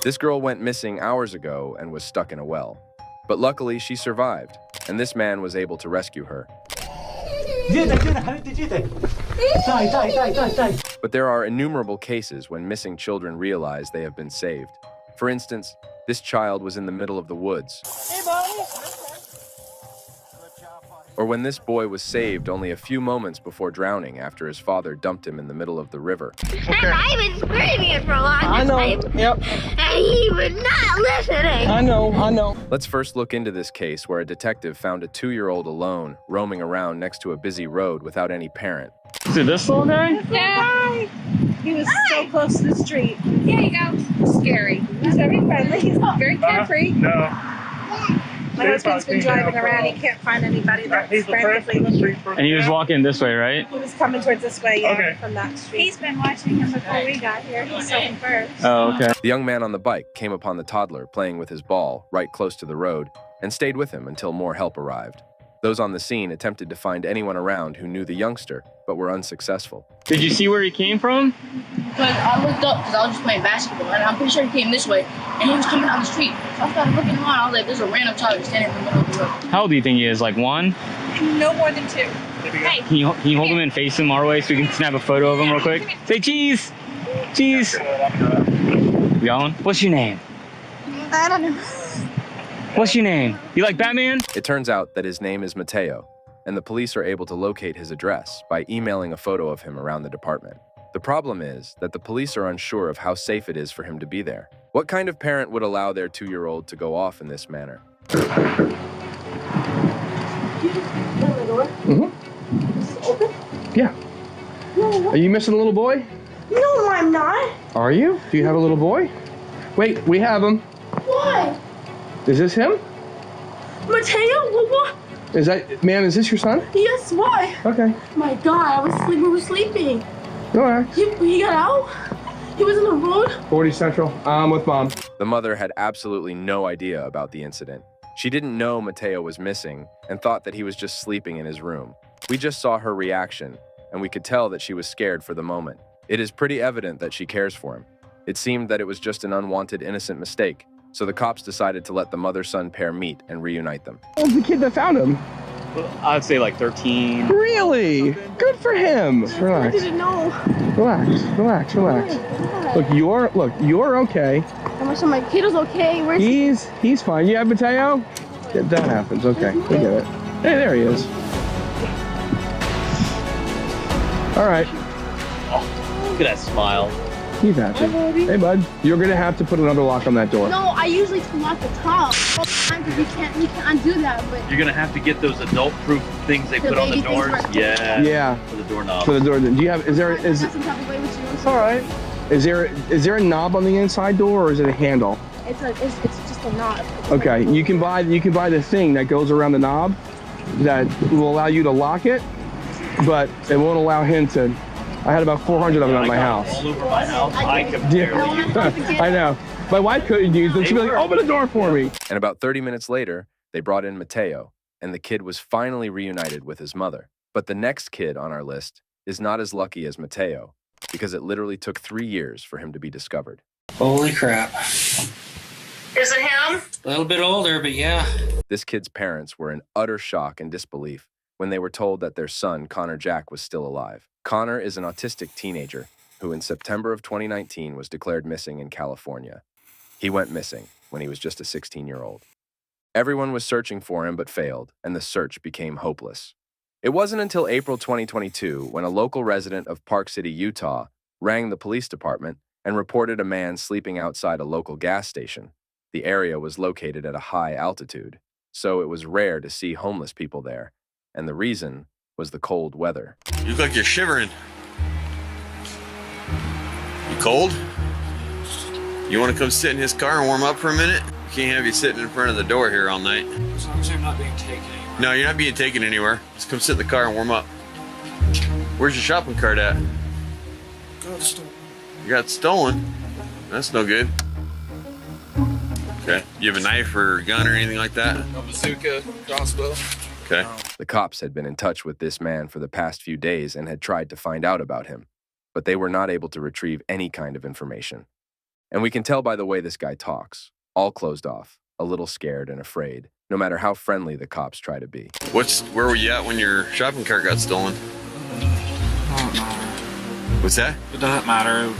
This girl went missing hours ago and was stuck in a well. But luckily, she survived, and this man was able to rescue her. But there are innumerable cases when missing children realize they have been saved. For instance, this child was in the middle of the woods. Hey, buddy. Or when this boy was saved only a few moments before drowning after his father dumped him in the middle of the river. Okay. And I've been screaming it for a long time. I know, yep. And he was not listening. I know. Let's first look into this case where a detective found a 2-year-old alone, roaming around next to a busy road without any parent. Is it this little guy? Yeah. He was so close to the street. Here you go. Scary. He's very friendly. He's very carefree. No. My husband's been driving around. He can't find anybody that's friendly. And he was walking this way, right? He was coming towards this way, from that street. He's been watching him before we got here. He saw him first. Oh, okay. The young man on the bike came upon the toddler playing with his ball right close to the road and stayed with him until more help arrived. Those on the scene attempted to find anyone around who knew the youngster, but were unsuccessful. Did you see where he came from? But I looked up because I was just playing basketball, and I'm pretty sure he came this way, and he was coming down the street. So I started looking around. I was like, there's a random child standing in the middle of the road. How old do you think he is? Like 1? No more than 2. Hey. Can you hold him and face him our way so we can snap a photo of him real quick? Say cheese! Cheese! You got one? What's your name? I don't know. What's your name? You like Batman? It turns out that his name is Mateo, and the police are able to locate his address by emailing a photo of him around the department. The problem is that the police are unsure of how safe it is for him to be there. What kind of parent would allow their 2-year-old to go off in this manner? Open? Yeah. Are you missing a little boy? No, I'm not. Are you? Do you have a little boy? Wait, we have him. Why? Is this him? Mateo? What? Is that, is this your son? Yes, why? Okay. My God, we were sleeping. Relax. He got out? He was in the road? 40 Central. I'm with Mom. The mother had absolutely no idea about the incident. She didn't know Mateo was missing and thought that he was just sleeping in his room. We just saw her reaction, and we could tell that she was scared for the moment. It is pretty evident that she cares for him. It seemed that it was just an unwanted, innocent mistake, so the cops decided to let the mother-son pair meet and reunite them. What was the kid that found him? I'd say like 13. Really? Good for him. Relax. I didn't know. Relax. Look, you're okay. I'm sure my kid is okay. Where's he? He's fine. You have Mateo? Yeah, that happens. Okay, we get it. Hey, there he is. All right. Oh, look at that smile. You got it. Hey, bud. You're gonna have to put another lock on that door. No, I usually lock the top all the time because we can't undo that. But you're gonna have to get those adult-proof things they put on the doors. Yeah. For the doorknob. For the door. Do you have? Is there? Is that's it's all right. Is there a knob on the inside door, or is it a handle? It's just a knob. Okay. You can buy the thing that goes around the knob that will allow you to lock it, but it won't allow him to. I had about 400 of them at my house. All over my house. I can barely use them. I know. My wife couldn't use them. She'd be like, open the door for me. And about 30 minutes later, they brought in Mateo, and the kid was finally reunited with his mother. But the next kid on our list is not as lucky as Mateo, because it literally took 3 years for him to be discovered. Holy crap. Is it him? A little bit older, but yeah. This kid's parents were in utter shock and disbelief when they were told that their son, Connor Jack, was still alive. Connor is an autistic teenager who in September of 2019 was declared missing in California. He went missing when he was just a 16-year-old. Everyone was searching for him but failed, and the search became hopeless. It wasn't until April 2022 when a local resident of Park City, Utah, rang the police department and reported a man sleeping outside a local gas station. The area was located at a high altitude, so it was rare to see homeless people there, and the reason was the cold weather. You look like you're shivering. You cold? You want to come sit in his car and warm up for a minute? We can't have you sitting in front of the door here all night. As long as I'm not being taken anywhere. No, you're not being taken anywhere. Just come sit in the car and warm up. Where's your shopping cart at? Got stolen. You got stolen? That's no good. Okay. You have a knife or a gun or anything like that? A bazooka, crossbow. Okay. The cops had been in touch with this man for the past few days and had tried to find out about him, but they were not able to retrieve any kind of information. And we can tell by the way this guy talks, all closed off, a little scared and afraid, no matter how friendly the cops try to be. Where were you at when your shopping cart got stolen? Don't matter. What's that? It doesn't matter.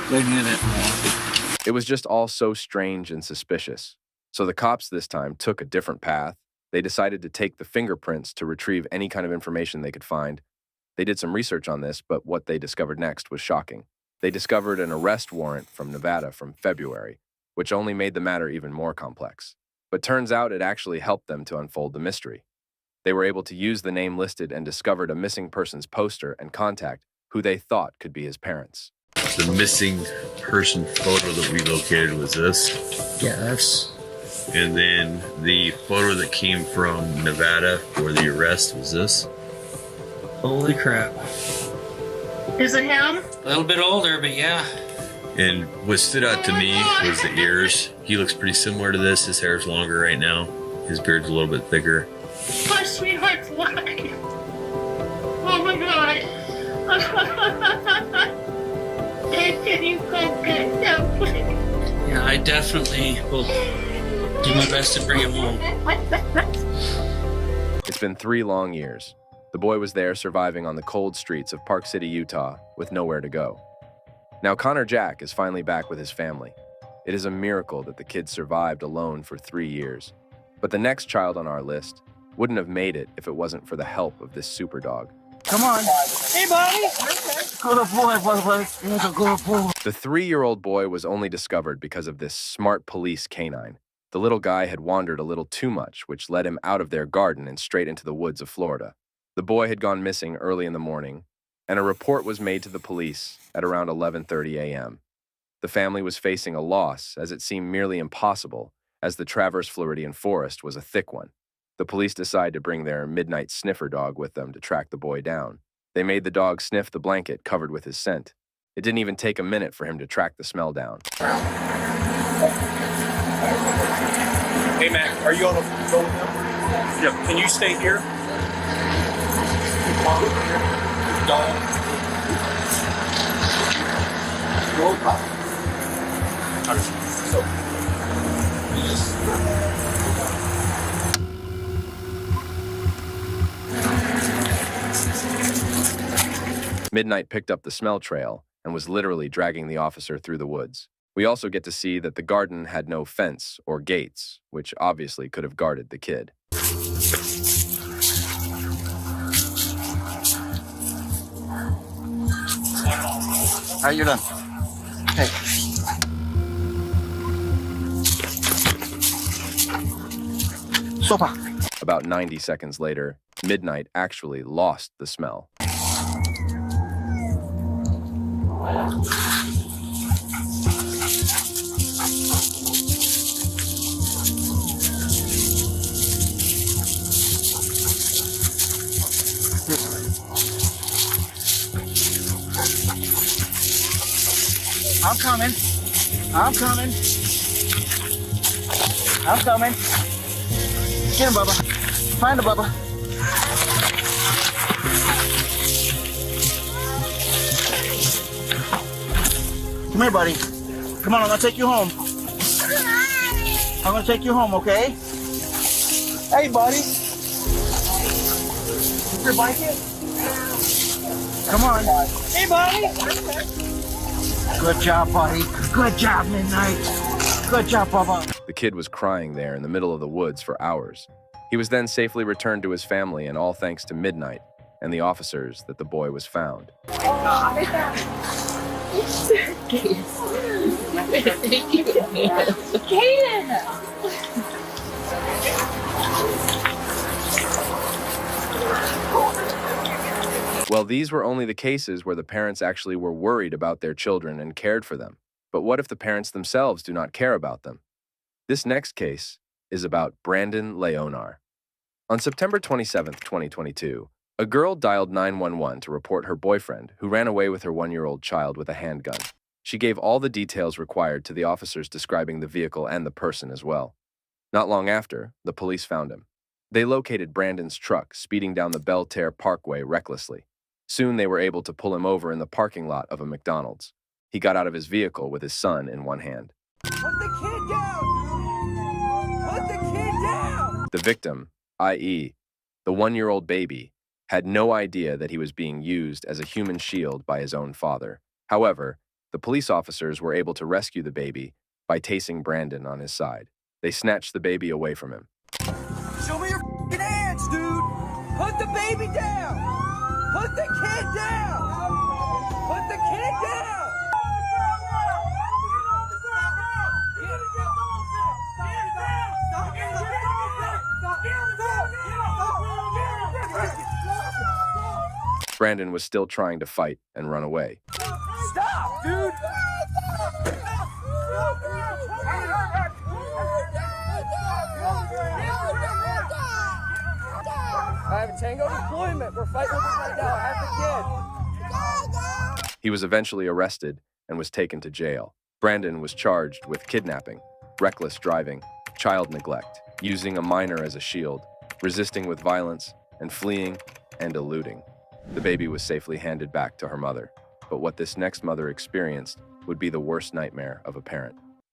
They need it more. It was just all so strange and suspicious. So the cops this time took a different path. They decided to take the fingerprints to retrieve any kind of information they could find. They did some research on this, but what they discovered next was shocking. They discovered an arrest warrant from Nevada from February, which only made the matter even more complex. But turns out it actually helped them to unfold the mystery. They were able to use the name listed and discovered a missing person's poster and contact who they thought could be his parents. The missing person photo that we located was this. Yes. And then the photo that came from Nevada for the arrest was this. Holy crap. Is it him? A little bit older, but yeah. And what stood out to me was the ears. He looks pretty similar to this. His hair's longer right now. His beard's a little bit thicker. My sweetheart's alive. Oh my god. Can you go get him, please? Yeah, I definitely will do my best to bring him home. It's been 3 long years. The boy was there surviving on the cold streets of Park City, Utah, with nowhere to go. Now Connor Jack is finally back with his family. It is a miracle that the kid survived alone for 3 years. But the next child on our list wouldn't have made it if it wasn't for the help of this super dog. Come on. Hey, buddy. Good boy, boy. You're a good boy. The 3-year-old boy was only discovered because of this smart police canine. The little guy had wandered a little too much, which led him out of their garden and straight into the woods of Florida. The boy had gone missing early in the morning, and a report was made to the police at around 11:30 a.m. The family was facing a loss, as it seemed merely impossible, as the Traverse Floridian forest was a thick one. The police decided to bring their midnight sniffer dog with them to track the boy down. They made the dog sniff the blanket covered with his scent. It didn't even take a minute for him to track the smell down. Hey, Mac, are you on the phone with him? Yeah, can you stay here? Midnight picked up the smell trail and was literally dragging the officer through the woods. We also get to see that the garden had no fence or gates, which obviously could have guarded the kid. How you doing? Hey. Sopa. About 90 seconds later, Midnight actually lost the smell. I'm coming. I'm coming. I'm coming. Get him, Bubba. Find him, Bubba. Come here, buddy. Come on, I'm gonna take you home. I'm gonna take you home, okay? Hey, buddy. Is your blanket? Come on. Hey, buddy. Good job, buddy. Good job, Midnight. Good job, Bubba. The kid was crying there in the middle of the woods for hours. He was then safely returned to his family, and all thanks to Midnight and the officers that the boy was found. Well, these were only the cases where the parents actually were worried about their children and cared for them. But what if the parents themselves do not care about them? This next case is about Brandon Leonar. On September 27, 2022, a girl dialed 911 to report her boyfriend, who ran away with her 1-year-old child with a handgun. She gave all the details required to the officers describing the vehicle and the person as well. Not long after, the police found him. They located Brandon's truck speeding down the Belterre Parkway recklessly. Soon they were able to pull him over in the parking lot of a McDonald's. He got out of his vehicle with his son in one hand. Put the kid down! Put the kid down! The victim, i.e., the 1-year-old baby, had no idea that he was being used as a human shield by his own father. However, the police officers were able to rescue the baby by tasing Brandon on his side. They snatched the baby away from him. Show me your f***ing hands, dude! Put the baby down! Put the kid down! Put the kid down! Brandon was still trying to fight and run away. Stop, dude! I have a tango deployment. We're fighting with it right now. I have the kid. He was eventually arrested and was taken to jail. Brandon was charged with kidnapping, reckless driving, child neglect, using a minor as a shield, resisting with violence, and fleeing and eluding. The baby was safely handed back to her mother, but what this next mother experienced would be the worst nightmare of a parent.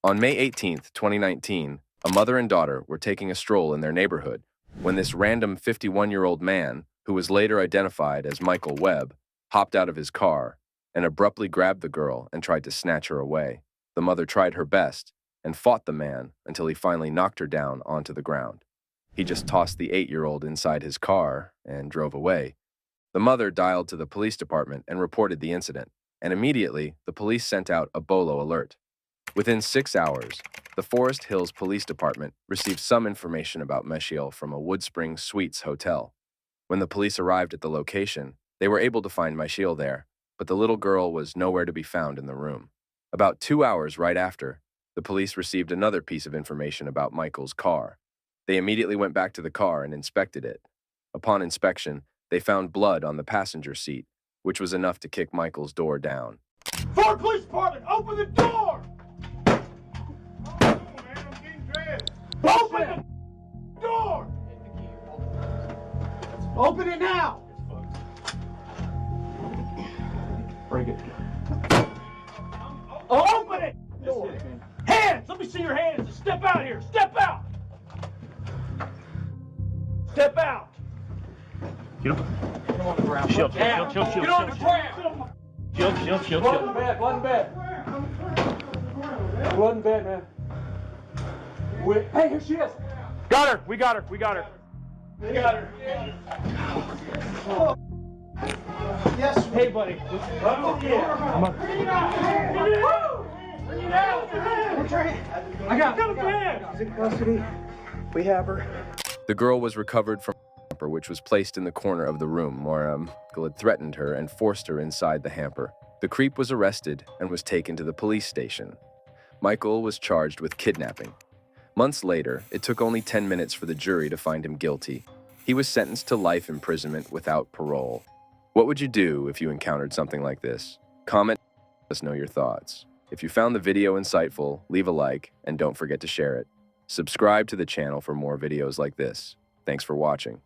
On May 18, 2019, a mother and daughter were taking a stroll in their neighborhood when this random 51-year-old man, who was later identified as Michael Webb, hopped out of his car and abruptly grabbed the girl and tried to snatch her away. The mother tried her best and fought the man until he finally knocked her down onto the ground. He just tossed the 8-year-old inside his car and drove away. The mother dialed to the police department and reported the incident, and immediately the police sent out a BOLO alert. Within 6 hours, the Forest Hills Police Department received some information about Meshiel from a Wood Springs Suites hotel. When the police arrived at the location, they were able to find Meshiel there, but the little girl was nowhere to be found in the room. About 2 hours right after, the police received another piece of information about Michael's car. They immediately went back to the car and inspected it. Upon inspection, they found blood on the passenger seat, which was enough to kick Michael's door down. Ford Police Department, open the door! Open the door! Open it now! Break it. Open it! Hands! Let me see your hands! Step out here! Step out! Step out! Get up. Come on the ground. Shield, shield, shield, shield. Get on the ground! Shield, shield, shield, Blood in bed, blood in bed. Blood in bed, man. Hey, here she is. Got her! We got her! We got her! We got her! Yes. Hey, buddy. Oh, yeah. Come on. I got her. She's in custody. We have her. The girl was recovered from a hamper, which was placed in the corner of the room where Michael had threatened her and forced her inside the hamper. The creep was arrested and was taken to the police station. Michael was charged with kidnapping. Months later, it took only 10 minutes for the jury to find him guilty. He was sentenced to life imprisonment without parole. What would you do if you encountered something like this? Comment, let us know your thoughts. If you found the video insightful, leave a like and don't forget to share it. Subscribe to the channel for more videos like this. Thanks for watching.